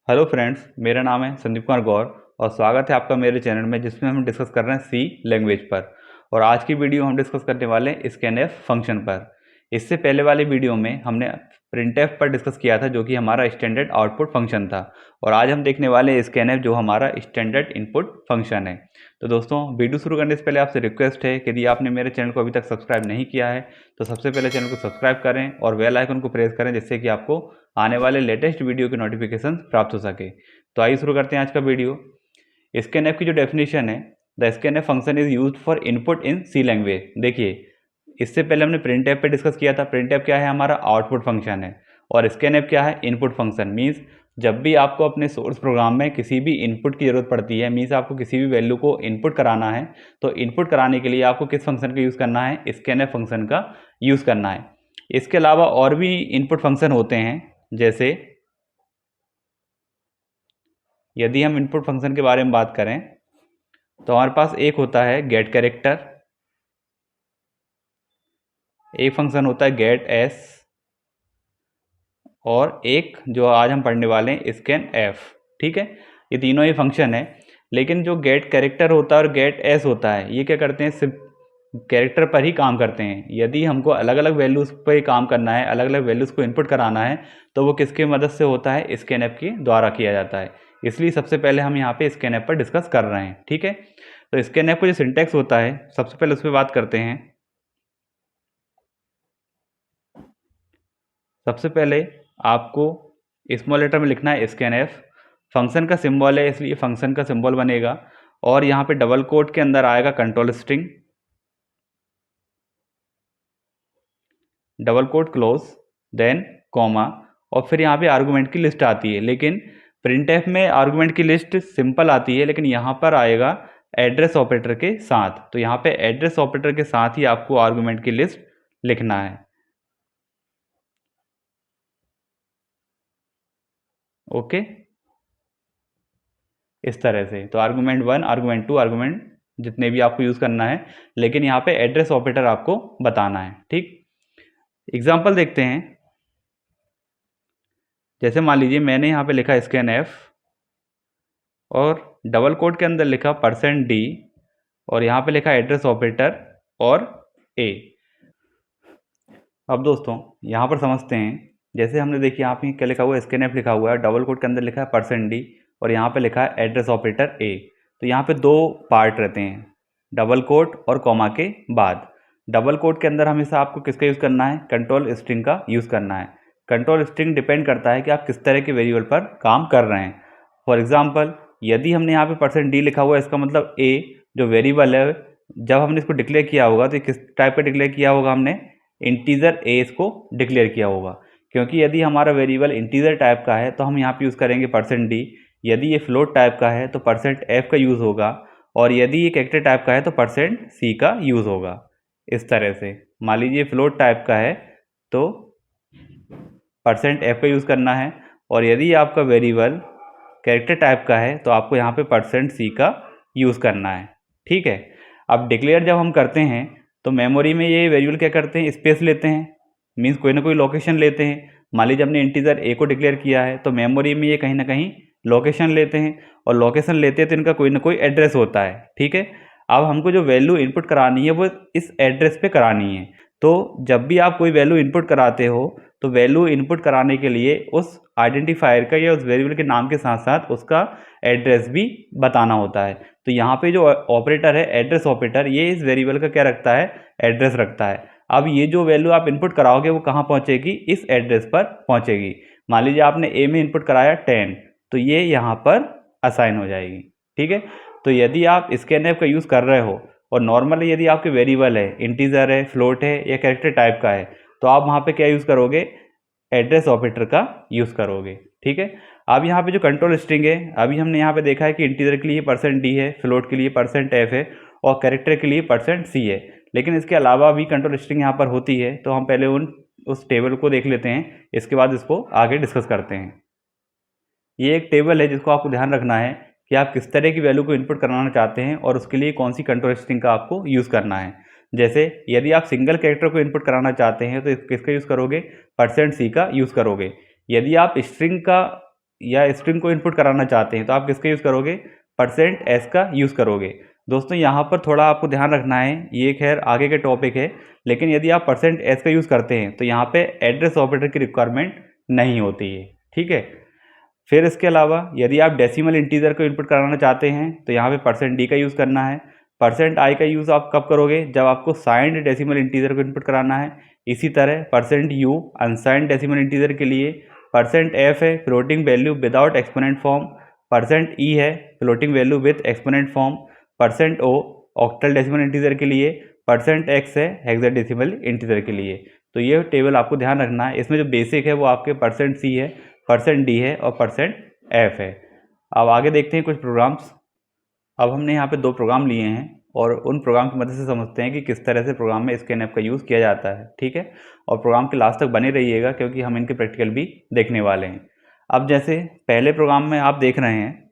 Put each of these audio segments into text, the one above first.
Hello friends, मेरा नाम है संदीप कुमार गौर और स्वागत है आपका मेरे चैनल में जिसमें हम डिस्कस कर रहे हैं सी लैंग्वेज पर। और आज की वीडियो हम डिस्कस करने वाले हैं स्कैनएफ फंक्शन पर। इससे पहले वाली वीडियो में हमने प्रिंटएफ पर डिस्कस किया था जो कि हमारा स्टैंडर्ड आउटपुट फंक्शन था। और आज हम देखने वाले हैं स्कैनएफ जो हमारा स्टैंडर्ड इनपुट फंक्शन है। तो दोस्तों, वीडियो शुरू करने से पहले आपसे रिक्वेस्ट है कि यदि आपने मेरे चैनल को अभी तक सब्सक्राइब नहीं किया है तो सबसे पहले चैनल को सब्सक्राइब करें और बेल आइकन को प्रेस करें जिससे कि आपको आने वाले लेटेस्ट वीडियो की नोटिफिकेशन प्राप्त हो सके। तो आइए शुरू करते हैं आज का वीडियो। स्कैनएफ की जो डेफिनेशन है, the scanf function is used for input in C language. देखिए, इससे पहले हमने प्रिंटएफ पे डिस्कस किया था। प्रिंटएफ क्या है? हमारा आउटपुट फंक्शन है। और स्कैनएफ क्या है? Input function. मीन्स जब भी आपको अपने सोर्स प्रोग्राम में किसी भी इनपुट की ज़रूरत पड़ती है, मीन्स आपको किसी भी वैल्यू को इनपुट कराना है, तो इनपुट कराने के लिए आपको किस फंक्शन का यूज़ करना है? स्कैनएफ फंक्शन का यूज़ करना है। इसके अलावा और भी इनपुट फंक्शन होते हैं, जैसे यदि हम इनपुट फंक्शन के बारे में बात करें तो हमारे पास एक होता है गेट कैरेक्टर, एक फंक्शन होता है गेट एस, और एक जो आज हम पढ़ने वाले हैं स्कैन एफ। ठीक है, ये तीनों ही फंक्शन है। लेकिन जो गेट कैरेक्टर होता है और गेट एस होता है, ये क्या करते हैं? सिर्फ कैरेक्टर पर ही काम करते हैं। यदि हमको अलग अलग वैल्यूज़ पर काम करना है, अलग अलग वैल्यूज़ को इनपुट कराना है, तो वो किसके मदद से होता है? स्कैनएफ के द्वारा किया जाता है। इसलिए सबसे पहले हम यहाँ पे स्कैनएफ पर डिस्कस कर रहे हैं। ठीक है, तो स्कैनएफ का जो सिंटैक्स होता है, सबसे पहले उस पर बात करते हैं। सबसे पहले आपको स्मॉल लेटर में लिखना है स्कैनएफ। फंक्शन का सिंबल है इसलिए फंक्शन का सिंबल बनेगा, और यहाँ पे डबल कोट के अंदर आएगा control string, double quote close, then comma, और फिर यहाँ पे आर्गुमेंट की लिस्ट आती है। लेकिन प्रिंटएफ में आर्गुमेंट की लिस्ट सिंपल आती है, लेकिन यहाँ पर आएगा एड्रेस ऑपरेटर के साथ। तो यहाँ पे एड्रेस ऑपरेटर के साथ ही आपको आर्गुमेंट की लिस्ट लिखना है। ओके, इस तरह से। तो आर्गुमेंट 1, आर्गुमेंट 2, आर्गुमेंट जितने भी आपको यूज़ करना है, लेकिन यहाँ पे एड्रेस ऑपरेटर आपको बताना है। ठीक, एग्जाम्पल देखते हैं। जैसे मान लीजिए मैंने यहाँ पे लिखा स्कैन एफ और डबल कोट के अंदर लिखा %d, और यहाँ पे लिखा एड्रेस ऑपरेटर और a। अब दोस्तों यहाँ पर समझते हैं। जैसे हमने देखिए यहाँ पे क्या लिखा हुआ है? स्कैन एफ लिखा हुआ है, डबल कोट के अंदर लिखा है %d, और यहाँ पे लिखा है एड्रेस ऑपरेटर a। तो यहाँ पे दो पार्ट रहते हैं, डबल कोट और कॉमा के बाद। डबल कोट के अंदर हमेशा आपको किसका यूज़ करना है? कंट्रोल स्ट्रिंग का यूज़ करना है। कंट्रोल स्ट्रिंग डिपेंड करता है कि आप किस तरह के वेरिएबल पर काम कर रहे हैं। फॉर एग्जाम्पल, यदि हमने यहाँ पे %d लिखा हुआ है, इसका मतलब a जो वेरिएबल है, जब हमने इसको डिक्लेयर किया होगा तो किस टाइप का डिक्लेयर किया होगा? हमने इंटीजर a इसको डिक्लेयर किया होगा। क्योंकि यदि हमारा वेरिएबल इंटीजर टाइप का है तो हम यहाँ पे यूज़ करेंगे %d। यदि ये फ्लोट टाइप का है तो %f का यूज़ होगा, और यदि ये कैरेक्टर टाइप का है तो %c का यूज़ होगा। इस तरह से मान लीजिए फ्लोट टाइप का है तो %f का यूज़ करना है, और यदि आपका वेरिएबल कैरेक्टर टाइप का है तो आपको यहाँ पे %c का यूज़ करना है। ठीक है, अब डिक्लेयर जब हम करते हैं तो मेमोरी में ये वेरिएबल क्या करते हैं? स्पेस लेते हैं, मीन्स कोई ना कोई लोकेशन लेते हैं। मान लीजिए हमने इंटीजर a को डिक्लेयर किया है तो मेमोरी में ये कहीं ना कहीं लोकेशन लेते हैं, और लोकेशन लेते हैं तो इनका कोई ना कोई एड्रेस होता है। ठीक है, अब हमको जो वैल्यू इनपुट करानी है वो इस एड्रेस पे करानी है। तो जब भी आप कोई वैल्यू इनपुट कराते हो तो वैल्यू इनपुट कराने के लिए उस आइडेंटिफायर का या उस वेरिएबल के नाम के साथ साथ उसका एड्रेस भी बताना होता है। तो यहाँ पे जो ऑपरेटर है एड्रेस ऑपरेटर, ये इस वेरिएबल का क्या रखता है? एड्रेस रखता है। अब ये जो वैल्यू आप इनपुट कराओगे वो कहाँ पहुँचेगी? इस एड्रेस पर पहुँचेगी। मान लीजिए आपने a में इनपुट कराया 10, तो ये यहाँ पर असाइन हो जाएगी। ठीक है, तो यदि आप स्कैनएफ का यूज़ कर रहे हो और नॉर्मली यदि आपके वेरिएबल है, इंटीजर है, फ्लोट है या कैरेक्टर टाइप का है, तो आप वहाँ पे क्या यूज़ करोगे? एड्रेस ऑपरेटर का यूज़ करोगे। ठीक है, अब यहाँ पे जो कंट्रोल स्ट्रिंग है, अभी हमने यहाँ पे देखा है कि इंटीजर के लिए %d है, फ्लोट के लिए %f है, और कैरेक्टर के लिए %c है। लेकिन इसके अलावा भी कंट्रोल स्ट्रिंग यहाँ पर होती है, तो हम पहले उस टेबल को देख लेते हैं, इसके बाद इसको आगे डिस्कस करते हैं। ये एक टेबल है जिसको आपको ध्यान रखना है कि आप किस तरह की वैल्यू को इनपुट कराना चाहते हैं और उसके लिए कौन सी कंट्रोल स्ट्रिंग का आपको यूज़ करना है। जैसे यदि आप सिंगल कैरेक्टर को इनपुट कराना चाहते हैं तो किसका यूज़ करोगे? %c का यूज़ करोगे। यदि आप स्ट्रिंग का या स्ट्रिंग को इनपुट कराना चाहते हैं तो आप किसका यूज़ करोगे, %s का यूज़ करोगे। दोस्तों यहाँ पर थोड़ा आपको ध्यान रखना है, ये खैर आगे के टॉपिक है, लेकिन यदि आप %s का यूज़ करते हैं तो यहाँ पे एड्रेस ऑपरेटर की रिक्वायरमेंट नहीं होती है, ठीक है। फिर इसके अलावा यदि आप डेसिमल इंटीजर को इनपुट कराना चाहते हैं तो यहाँ पे %d का यूज़ करना है। %i का यूज़ आप कब करोगे, जब आपको साइंड डेसिमल इंटीजर को इनपुट कराना है। इसी तरह %u अनसाइंड डेसिमल इंटीजर के लिए, %f है floating value without exponent form, %e है floating value with exponent form, %o octal decimal integer के लिए, %x है हेक्साडेसिमल इंटीजर के लिए। तो ये टेबल आपको ध्यान रखना है। इसमें जो बेसिक है वो आपके %c है, %d है और %f है। अब आगे देखते हैं कुछ प्रोग्राम्स। अब हमने यहाँ पे 2 प्रोग्राम लिए हैं और उन प्रोग्राम की मदद से समझते हैं कि किस तरह से प्रोग्राम में स्कैनएफ का यूज़ किया जाता है, ठीक है। और प्रोग्राम के लास्ट तक बने रहिएगा क्योंकि हम इनके प्रैक्टिकल भी देखने वाले हैं। अब जैसे पहले प्रोग्राम में आप देख रहे हैं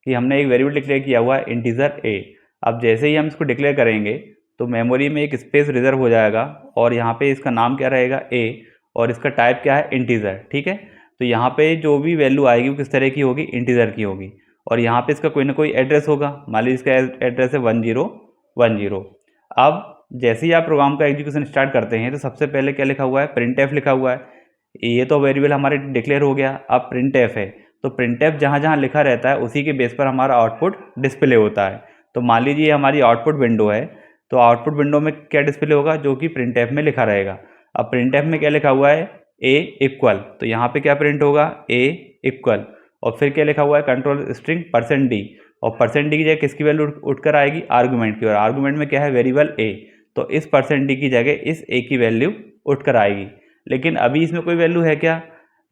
कि हमने एक वेरिएबल डिक्लेयर किया हुआ है इंटीजर a। अब जैसे ही हम इसको डिक्लेयर करेंगे तो मेमोरी में एक स्पेस रिजर्व हो जाएगा और यहाँ पे इसका नाम क्या रहेगा a और इसका टाइप क्या है इंटीजर, ठीक है। तो यहाँ पे जो भी वैल्यू आएगी वो किस तरह की होगी, इंटीजर की होगी। और यहाँ पे इसका कोई ना कोई एड्रेस होगा, मान लीजिए इसका एड्रेस है 1010। अब जैसे ही आप प्रोग्राम का एग्जीक्यूशन स्टार्ट करते हैं तो सबसे पहले क्या लिखा हुआ है, प्रिंटएफ लिखा हुआ है। ये तो वेरिएबल हमारे डिक्लेयर हो गया। अब प्रिंटएफ है तो प्रिंटएफ जहाँ जहाँ लिखा रहता है उसी के बेस पर हमारा आउटपुट डिस्प्ले होता है। तो मान लीजिए हमारी आउटपुट विंडो है तो आउटपुट विंडो में क्या डिस्प्ले होगा, जो कि प्रिंटएफ में लिखा रहेगा। अब प्रिंटएफ में क्या लिखा हुआ है, a इक्वल, तो यहाँ पे क्या प्रिंट होगा, a इक्वल। और फिर क्या लिखा हुआ है, कंट्रोल स्ट्रिंग %d, और %d की जगह किसकी वैल्यू उठकर आएगी, आर्गूमेंट की, और आर्गूमेंट में क्या है, वेरिएबल a। तो इस %d की जगह इस a की वैल्यू उठकर आएगी। लेकिन अभी इसमें कोई वैल्यू है क्या,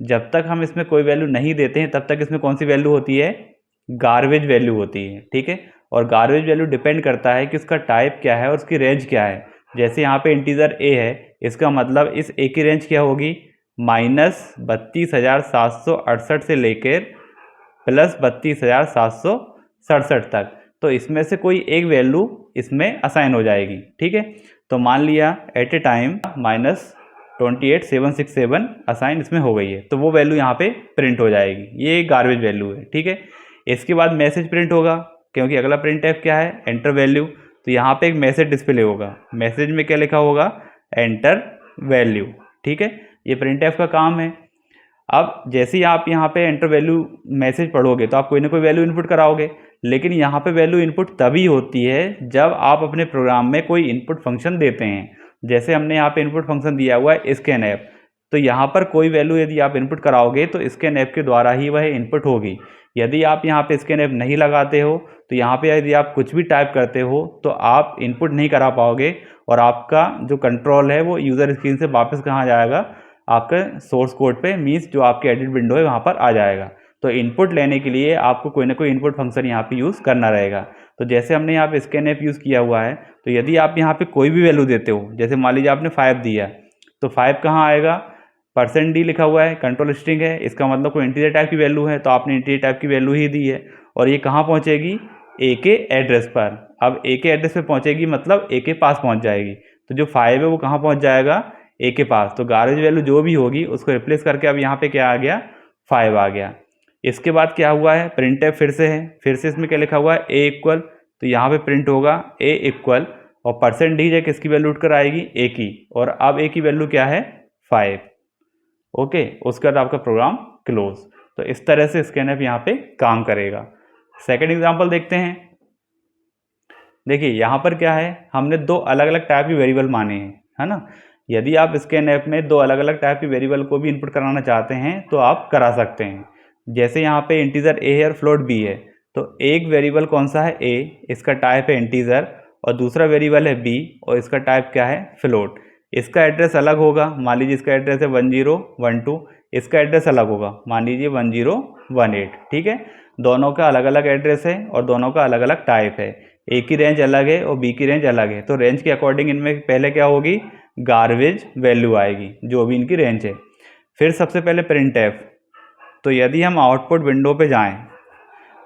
जब तक हम इसमें कोई वैल्यू नहीं देते हैं तब तक इसमें कौन सी वैल्यू होती है, गार्बेज वैल्यू होती है, ठीक है। और गार्बेज वैल्यू डिपेंड करता है कि उसका टाइप क्या है और उसकी रेंज क्या है। जैसे यहाँ पे इंटीजर a है, इसका मतलब इस a की रेंज क्या होगी, -32,768 से लेकर +32,767 तक। तो इसमें से कोई एक वैल्यू इसमें असाइन हो जाएगी, ठीक है। तो मान लिया एट ए टाइम -28,767 असाइन इसमें हो गई है, तो वो वैल्यू यहाँ पे प्रिंट हो जाएगी। ये गार्बेज वैल्यू है, ठीक है। इसके बाद मैसेज प्रिंट होगा, क्योंकि अगला प्रिंट टाइप क्या है, एंटर वैल्यू। तो यहाँ पे एक मैसेज डिस्प्ले होगा, मैसेज में क्या लिखा होगा, एंटर वैल्यू, ठीक है। ये प्रिंट टाइप का काम है। अब जैसे ही आप यहाँ पे एंटर वैल्यू मैसेज पढ़ोगे तो आप कोई ना कोई वैल्यू इनपुट कराओगे, लेकिन यहाँ पे वैल्यू इनपुट तभी होती है जब आप अपने प्रोग्राम में कोई इनपुट फंक्शन देते हैं। जैसे हमने यहाँ पे इनपुट फंक्शन दिया हुआ है स्कैनएफ, तो यहाँ पर कोई वैल्यू यदि आप इनपुट कराओगे तो स्कैनएफ के द्वारा ही वह इनपुट होगी। यदि आप यहाँ पे स्कैनएफ नहीं लगाते हो तो यहाँ पे यदि आप कुछ भी टाइप करते हो तो आप इनपुट नहीं करा पाओगे, और आपका जो कंट्रोल है वो यूज़र स्क्रीन से वापस कहाँ जाएगा, आपके सोर्स कोड पे, मीन्स जो आपके एडिट विंडो है वहाँ पर आ जाएगा। तो इनपुट लेने के लिए आपको कोई ना कोई इनपुट फंक्शन यहाँ पे यूज़ करना रहेगा। तो जैसे हमने यहाँ पे स्कैनएफ यूज़ किया हुआ है, तो यदि आप यहाँ पे कोई भी वैल्यू देते हो, जैसे मान लीजिए आपने 5 दिया, तो 5 कहाँ आएगा, %d लिखा हुआ है, कंट्रोल स्ट्रिंग है, इसका मतलब कोई इंटीजर टाइप की वैल्यू है, तो आपने इंटीजर टाइप की वैल्यू ही दी है, और ये कहाँ पहुँचेगी, a के एड्रेस पर। अब a के एड्रेस पे पहुँचेगी मतलब a के पास पहुँच जाएगी। तो जो 5 है वो कहाँ पहुँच जाएगा, a के पास। तो गार्बेज वैल्यू जो भी होगी उसको रिप्लेस करके अब यहाँ पे क्या आ गया, 5 आ गया। इसके बाद क्या हुआ है, प्रिंटएफ फिर से है, फिर से इसमें क्या लिखा हुआ है, a इक्वल, तो यहाँ पे प्रिंट होगा a इक्वल, और %d है किसकी वैल्यू उठकर आएगी, a की, और अब a की वैल्यू क्या है, 5। ओके, उसके बाद आपका प्रोग्राम क्लोज। तो इस तरह से स्कैनएफ यहाँ पे काम करेगा। सेकेंड एग्जाम्पल देखते हैं। देखिए यहाँ पर क्या है, हमने 2 अलग अलग टाइप की वेरिएबल माने हैं, है ना। यदि आप स्कैनएफ में 2 अलग अलग टाइप की वेरिएबल को भी इनपुट कराना चाहते हैं तो आप करा सकते हैं। जैसे यहाँ पे इंटीजर a है और फ्लोट b है, तो एक वेरिएबल कौन सा है, a, इसका टाइप है इंटीजर, और दूसरा वेरिएबल है b और इसका टाइप क्या है, फ्लोट। इसका एड्रेस अलग होगा, मान लीजिए इसका एड्रेस है 1012, इसका एड्रेस अलग होगा, मान लीजिए 1018, ठीक है। दोनों का अलग अलग एड्रेस है और दोनों का अलग अलग टाइप है। ए की रेंज अलग है और बी की रेंज अलग है, तो रेंज के अकॉर्डिंग इनमें पहले क्या होगी, गार्बेज वैल्यू आएगी जो भी इनकी रेंज है। फिर सबसे पहले प्रिंटएफ, तो यदि हम आउटपुट विंडो पे जाएं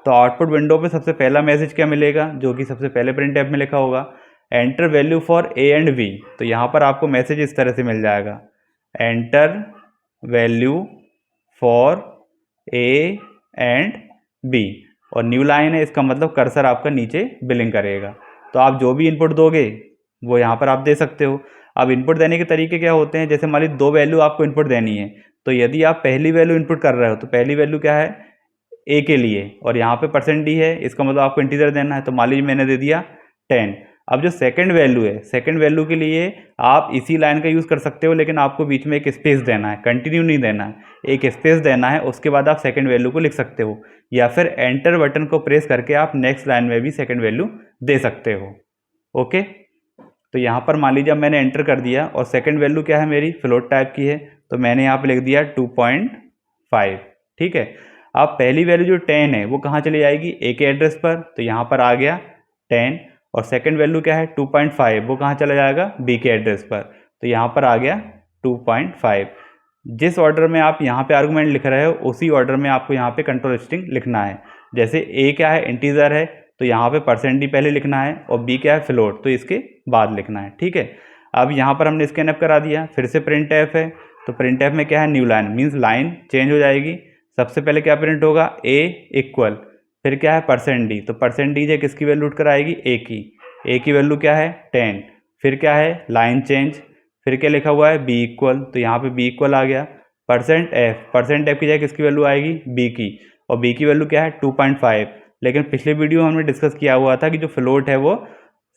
तो आउटपुट विंडो पे सबसे पहला मैसेज क्या मिलेगा, जो कि सबसे पहले प्रिंटएफ में लिखा होगा, enter value for a and b। तो यहाँ पर आपको मैसेज इस तरह से मिल जाएगा, enter value for A and B, और न्यू लाइन है, इसका मतलब कर्सर आपका नीचे बिलिंग करेगा। तो आप जो भी इनपुट दोगे वो यहाँ पर आप दे सकते हो। अब इनपुट देने के तरीके क्या होते हैं, जैसे मान लीजिए 2 वैल्यू आपको इनपुट देनी है, तो यदि आप पहली वैल्यू इनपुट कर रहे हो तो पहली वैल्यू क्या है, ए के लिए, और यहाँ पे %d है, इसका मतलब आपको इंटीजर देना है, तो मान लीजिए मैंने दे दिया 10। अब जो सेकंड वैल्यू है, सेकंड वैल्यू के लिए आप इसी लाइन का यूज़ कर सकते हो, लेकिन आपको बीच में एक स्पेस देना है, कंटिन्यू नहीं देना है, एक स्पेस देना है, उसके बाद आप सेकंड वैल्यू को लिख सकते हो, या फिर एंटर बटन को प्रेस करके आप नेक्स्ट लाइन में भी सेकंड वैल्यू दे सकते हो। ओके, तो यहाँ पर मान लीजिए मैंने एंटर कर दिया और सेकंड वैल्यू क्या है मेरी, फ्लोट टाइप की है, तो मैंने यहाँ पर लिख दिया 2.5। ठीक है, अब पहली वैल्यू जो 10 है वो कहाँ चली जाएगी, ए के एड्रेस पर, तो यहाँ पर आ गया 10, और सेकंड वैल्यू क्या है 2.5, वो कहाँ चला जाएगा, बी के एड्रेस पर, तो यहाँ पर आ गया 2.5। जिस ऑर्डर में आप यहाँ पे आर्गुमेंट लिख रहे हो उसी ऑर्डर में आपको यहाँ पे कंट्रोल स्ट्रिंग लिखना है। जैसे ए क्या है, इंटीजर है, तो यहाँ पे %d पहले लिखना है, और बी क्या है, फ्लोट, तो इसके बाद लिखना है। ठीक है, अब यहाँ पर हमने स्कैनफ करा दिया, फिर से प्रिंट एफ है, तो प्रिंट एफ में क्या है, new line, means line change हो जाएगी। सबसे पहले क्या प्रिंट होगा, ए इक्वल, फिर क्या है %d, तो %d जो किसकी वैल्यू उठ कर आएगी, ए की वैल्यू क्या है 10, फिर क्या है लाइन चेंज, फिर क्या लिखा हुआ है बी इक्वल, तो यहाँ पे बी इक्वल आ गया। %f की जगह किसकी वैल्यू आएगी, बी की, और बी की वैल्यू क्या है 2.5। लेकिन पिछले वीडियो हमने डिस्कस किया हुआ था कि जो फ्लोट है वो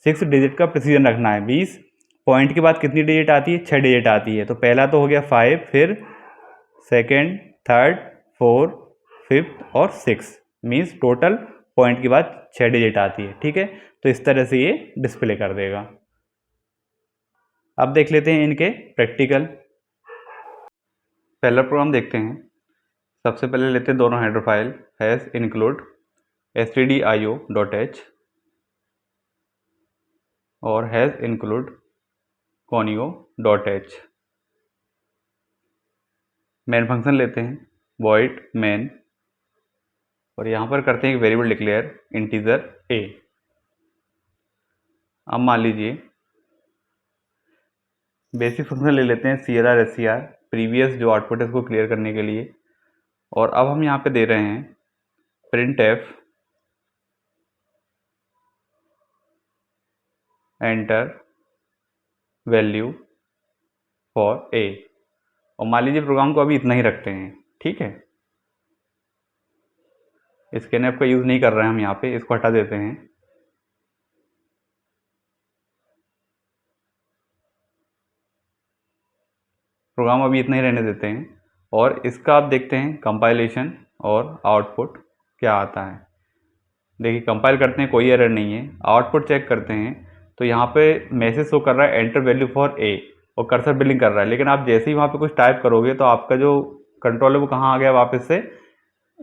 6 डिजिट का प्रिसीजन रखना है, 20 पॉइंट के बाद कितनी डिजिट आती है, 6 डिजिट आती है, तो पहला तो हो गया 5, फिर सेकेंड, थर्ड, 4, 5th और 6, मीन्स टोटल पॉइंट के बाद 6 डिजिट आती है। ठीक है, तो इस तरह से ये डिस्प्ले कर देगा। अब देख लेते हैं इनके प्रैक्टिकल। पहला प्रोग्राम देखते हैं। सबसे पहले लेते हैं दोनों header file, hash include stdio.h और hash include conio.h। Main function लेते हैं, void main, और यहाँ पर करते हैं एक वेरिएबल डिक्लेयर इंटीजर a। अब मान लीजिए बेसिक फंक्शन ले लेते हैं clr scr, प्रीवियस जो आउटपुट है उसको क्लियर करने के लिए, और अब हम यहाँ पे दे रहे हैं printf enter value for a, और मान लीजिए प्रोग्राम को अभी इतना ही रखते हैं। ठीक है, स्कैनफ का यूज़ नहीं कर रहे हैं हम यहाँ पे, इसको हटा देते हैं। प्रोग्राम अभी इतना ही रहने देते हैं, और इसका आप देखते हैं कंपाइलेशन और आउटपुट क्या आता है। देखिए कंपाइल करते हैं, कोई एरर नहीं है। आउटपुट चेक करते हैं तो यहाँ पे मैसेज शो कर रहा है एंटर वैल्यू फॉर ए, और कर्सर बिलिंग कर रहा है, लेकिन आप जैसे ही वहाँ पे कुछ टाइप करोगे तो आपका जो कंट्रोल है वो कहाँ आ गया, वापस से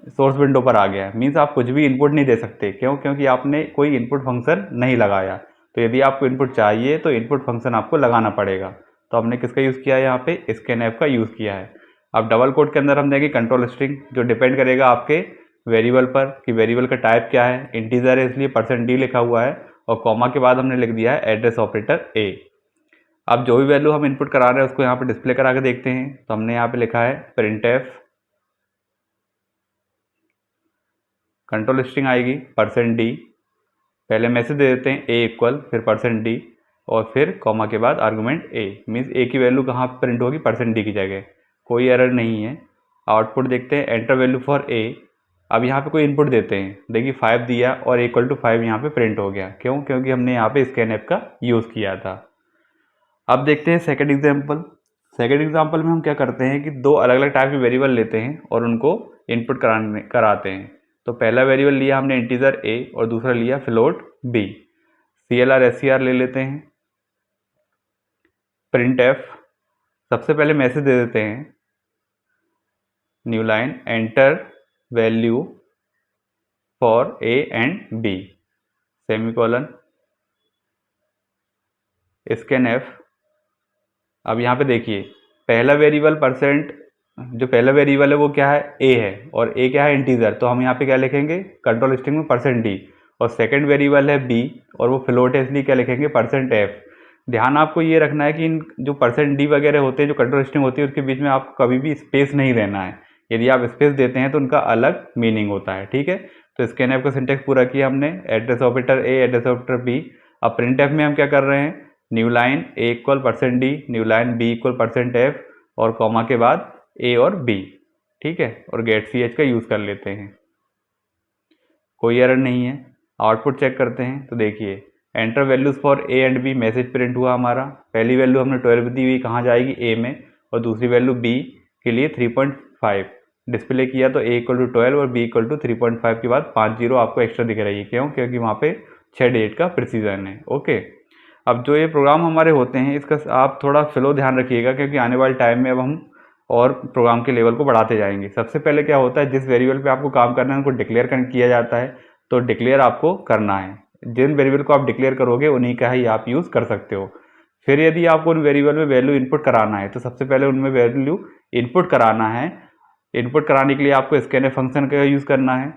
सोर्स विंडो पर आ गया। मीन्स आप कुछ भी इनपुट नहीं दे सकते, क्यों, क्योंकि आपने कोई इनपुट फंक्शन नहीं लगाया। तो यदि आपको इनपुट चाहिए तो इनपुट फंक्शन आपको लगाना पड़ेगा। तो हमने किसका यूज़ किया है, यहाँ पे स्कैनफ का यूज़ किया है। अब डबल कोड के अंदर हम देंगे कंट्रोल स्ट्रिंग, जो डिपेंड करेगा आपके वेरिएबल पर कि वेरिएबल का टाइप क्या है। इंटीजर है इसलिए %d लिखा हुआ है, और कॉमा के बाद हमने लिख दिया है एड्रेस ऑपरेटर a। अब जो भी वैल्यू हम इनपुट करा रहे हैं उसको यहाँ पे डिस्प्ले करा के देखते हैं। तो हमने यहाँ पे लिखा है printf, कंट्रोल स्ट्रिंग आएगी %d, पहले मैसेज दे देते हैं a इक्वल, फिर %d, और फिर कॉमा के बाद आर्गूमेंट a, मीन्स a की वैल्यू कहाँ प्रिंट होगी, %d की जगह। कोई एरर नहीं है। आउटपुट देखते हैं एंटर वैल्यू फॉर a। अब यहाँ पे कोई इनपुट देते हैं, देखिए 5 दिया और इक्वल टू 5 यहाँ पे प्रिंट हो गया। क्यों, क्योंकि हमने यहाँ पे स्कैनफ का यूज़ किया था। अब देखते हैं सेकंड एग्जांपल। सेकंड एग्जांपल में हम क्या करते हैं कि 2 अलग अलग टाइप के वेरिएबल लेते हैं और उनको इनपुट कराते हैं। तो पहला वेरिएबल लिया हमने इंटीजर a और दूसरा लिया फ्लोट b। clr scr ले लेते हैं। printf, सबसे पहले मैसेज दे देते हैं new line enter value for a and b, semicolon, scanf. अब यहाँ पे देखिए पहला वेरिएबल जो पहला वेरिएबल है वो क्या है, a है, और a क्या है, इंटीजर, तो हम यहाँ पे क्या लिखेंगे, कंट्रोल स्ट्रिंग में %d, और सेकंड वेरिएबल है b और वो फ्लोट है इसलिए क्या लिखेंगे, %f। ध्यान आपको ये रखना है कि इन जो %d वगैरह होते हैं, जो कंट्रोल स्ट्रिंग होती है, उसके बीच में आपको कभी भी स्पेस नहीं देना है। यदि आप स्पेस देते हैं तो उनका अलग मीनिंग होता है, ठीक है। तो स्कैनफ का सिंटेक्स पूरा किया हमने, address operator A, address operator B. अब प्रिंटफ में हम क्या कर रहे हैं, new line A equal %d, new line B equal %f और कॉमा के बाद ए और बी, ठीक है, और गेट ch का यूज़ कर लेते हैं। कोई एरर नहीं है। आउटपुट चेक करते हैं तो देखिए, enter values for A and B message print हुआ हमारा। पहली वैल्यू हमने 12 दी हुई, कहाँ जाएगी, ए में, और दूसरी वैल्यू बी के लिए 3.5 डिस्प्ले किया, तो ए इक्वल टू 12 और बी इक्वल टू 3.5 के बाद 50 आपको एक्स्ट्रा दिख रही है। क्यों? क्योंकि वहाँ पे 6 डिजिट का प्रिसीजन है। ओके, अब जो ये प्रोग्राम हमारे होते हैं इसका आप थोड़ा फ्लो ध्यान रखिएगा, क्योंकि आने वाले टाइम में अब हम और प्रोग्राम के लेवल को बढ़ाते जाएंगे। सबसे पहले क्या होता है, जिस वेरिएबल पे आपको काम करना है उनको डिक्लेयर किया जाता है, तो डिक्लेयर आपको करना है। जिन वेरिएबल को आप डिक्लेयर करोगे उन्हीं का ही आप यूज़ कर सकते हो। फिर यदि आपको उन वेरिएबल में वैल्यू इनपुट कराना है तो सबसे पहले उनमें वैल्यू इनपुट कराना है। इनपुट कराने के लिए आपको स्कैनफ फंक्शन का यूज़ करना है,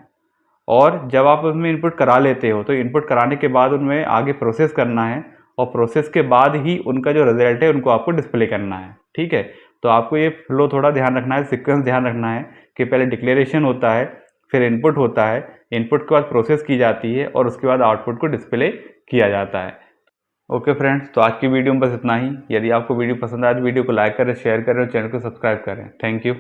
और जब आप उसमें इनपुट करा लेते हो तो इनपुट कराने के बाद उनमें आगे प्रोसेस करना है, और प्रोसेस के बाद ही उनका जो रिजल्ट है उनको आपको डिस्प्ले करना है, ठीक है। तो आपको ये फ्लो थोड़ा ध्यान रखना है, सीक्वेंस ध्यान रखना है कि पहले डिक्लेरेशन होता है, फिर इनपुट होता है, इनपुट के बाद प्रोसेस की जाती है, और उसके बाद आउटपुट को डिस्प्ले किया जाता है। ओके फ्रेंड्स, तो आज की वीडियो में बस इतना ही। यदि आपको वीडियो पसंद आए तो वीडियो को लाइक करें, शेयर करें और चैनल को सब्सक्राइब करें। Thank you.